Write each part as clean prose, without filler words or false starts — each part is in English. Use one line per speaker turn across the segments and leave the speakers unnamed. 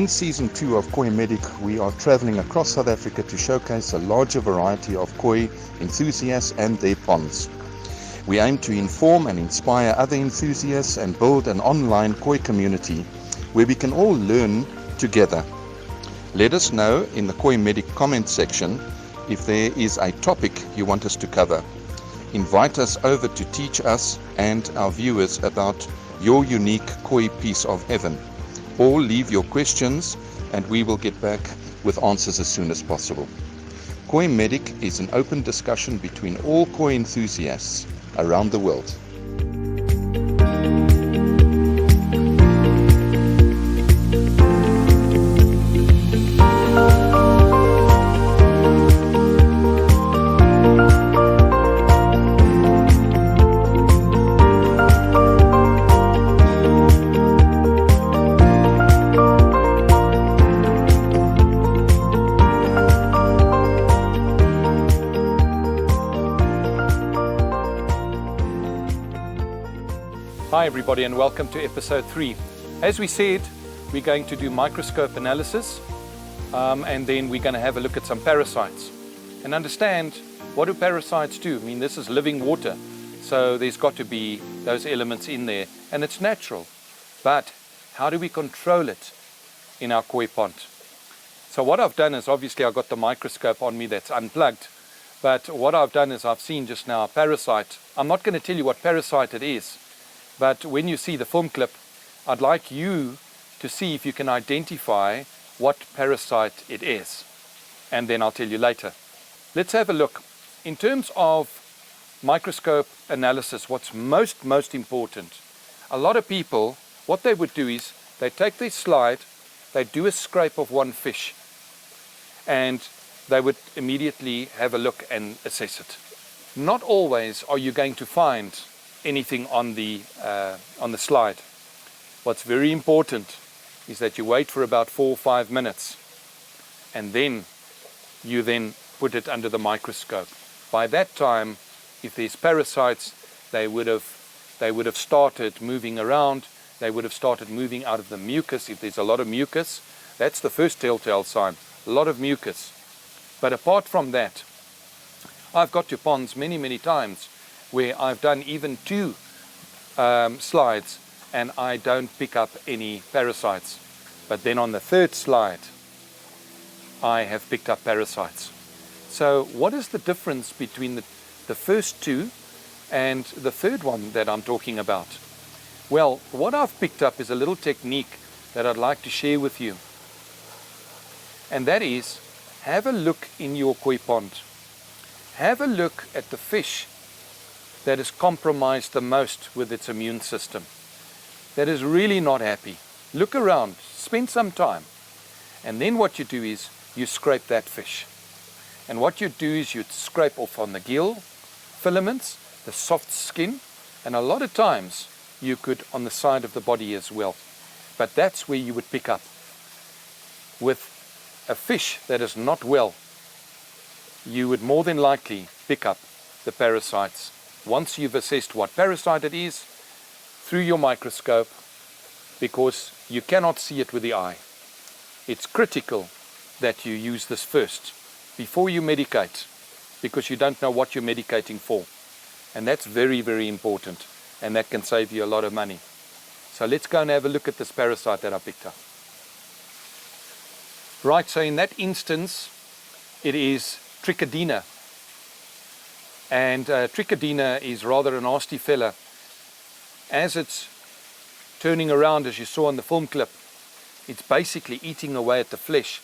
In Season 2 of Koi MEDIC, we are traveling across South Africa to showcase a larger variety of koi enthusiasts and their ponds. We aim to inform and inspire other enthusiasts and build an online koi community where we can all learn together. Let us know in the Koi MEDIC comment section if there is a topic you want us to cover. Invite us over to teach us and our viewers about your unique koi piece of heaven. Or leave your questions and we will get back with answers as soon as possible. Koi MEDIC is an open discussion between all koi enthusiasts around the world.
Hi everybody and welcome to episode 3. As we said, we're going to do microscope analysis and then we're going to have a look at some parasites and understand what do parasites do. I mean, this is living water, so there's got to be those elements in there and it's natural. But how do we control it in our koi pond? So what I've done is, obviously I've got the microscope on me that's unplugged, but what I've done is I've seen just now a parasite. I'm not going to tell you what parasite it is, but when you see the film clip, I'd like you to see if you can identify what parasite it is. And then I'll tell you later. Let's have a look. In terms of microscope analysis, what's most important, a lot of people, what they would do is they take their slide, they do a scrape of one fish, and they would immediately have a look and assess it. Not always are you going to find anything on the slide. What's very important is that you wait for about 4 or 5 minutes and then you put it under the microscope. By that time, if there's parasites, they would have started moving around, they would have started moving out of the mucus. If there's a lot of mucus, that's the first telltale sign, a lot of mucus. But apart from that, I've got to ponds many times where I've done even 2 slides and I don't pick up any parasites. But then on the 3rd slide, I have picked up parasites. So what is the difference between the first 2 and the 3rd one that I'm talking about? Well, what I've picked up is a little technique that I'd like to share with you. And that is, have a look in your koi pond. Have a look at the fish that is compromised the most with its immune system, that is really not happy. Look around, spend some time, and then what you do is you scrape that fish. And what you do is you scrape off on the gill filaments, the soft skin, and a lot of times you could on the side of the body as well. But that's where you would pick up. With a fish that is not well, you would more than likely pick up the parasites. Once you've assessed what parasite it is through your microscope, because you cannot see it with the eye. It's critical that you use this first before you medicate, because you don't know what you're medicating for. And that's very important, and that can save you a lot of money. So let's go and have a look at this parasite that I picked up. Right, so in that instance, it is Trichodina. And Trichodina is rather a nasty fella. As it's turning around, as you saw in the film clip, it's basically eating away at the flesh,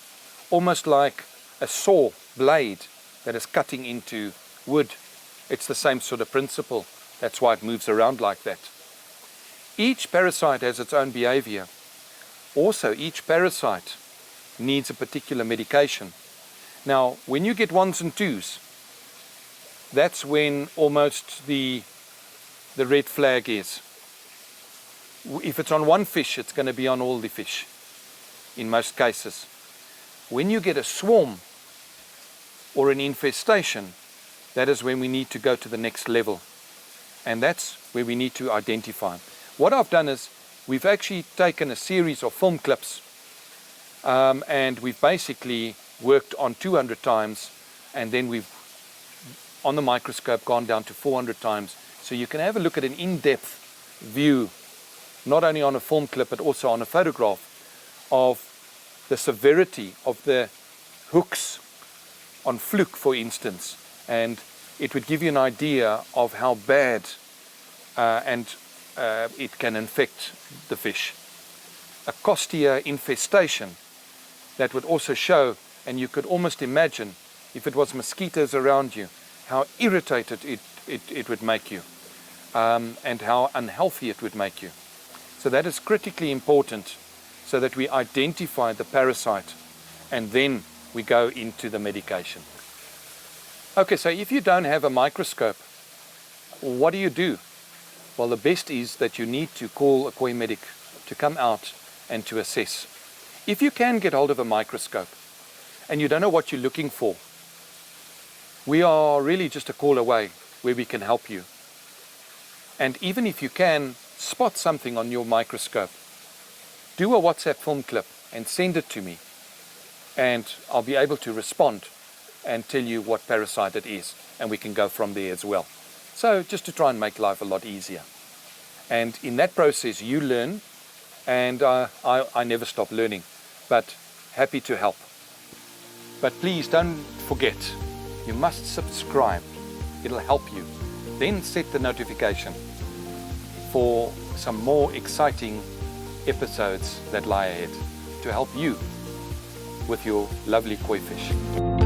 almost like a saw blade that is cutting into wood. It's the same sort of principle. That's why it moves around like that. Each parasite has its own behavior. Also, each parasite needs a particular medication. Now, when you get 1s and 2s, that's when almost the red flag is. If it's on one fish, it's going to be on all the fish, in most cases. When you get a swarm or an infestation, that is when we need to go to the next level. And that's where we need to identify. What I've done is, we've actually taken a series of film clips and we've basically worked on 200 times, and then we've, on the microscope, gone down to 400 times. So you can have a look at an in-depth view, not only on a film clip, but also on a photograph, of the severity of the hooks on fluke, for instance. And it would give you an idea of how bad it can infect the fish. A costia infestation, that would also show, and you could almost imagine, if it was mosquitoes around you, how irritated it would make you, and how unhealthy it would make you. So that is critically important, so that we identify the parasite and then we go into the medication. Okay, so if you don't have a microscope, what do? Well, the best is that you need to call a koi medic to come out and to assess. If you can get hold of a microscope and you don't know what you're looking for, we are really just a call away where we can help you. And even if you can spot something on your microscope, do a WhatsApp film clip and send it to me, and I'll be able to respond and tell you what parasite it is, and we can go from there as well. So just to try and make life a lot easier. And in that process you learn, and I never stop learning, but happy to help. But please don't forget, you must subscribe. It'll help you. Then set the notification for some more exciting episodes that lie ahead to help you with your lovely koi fish.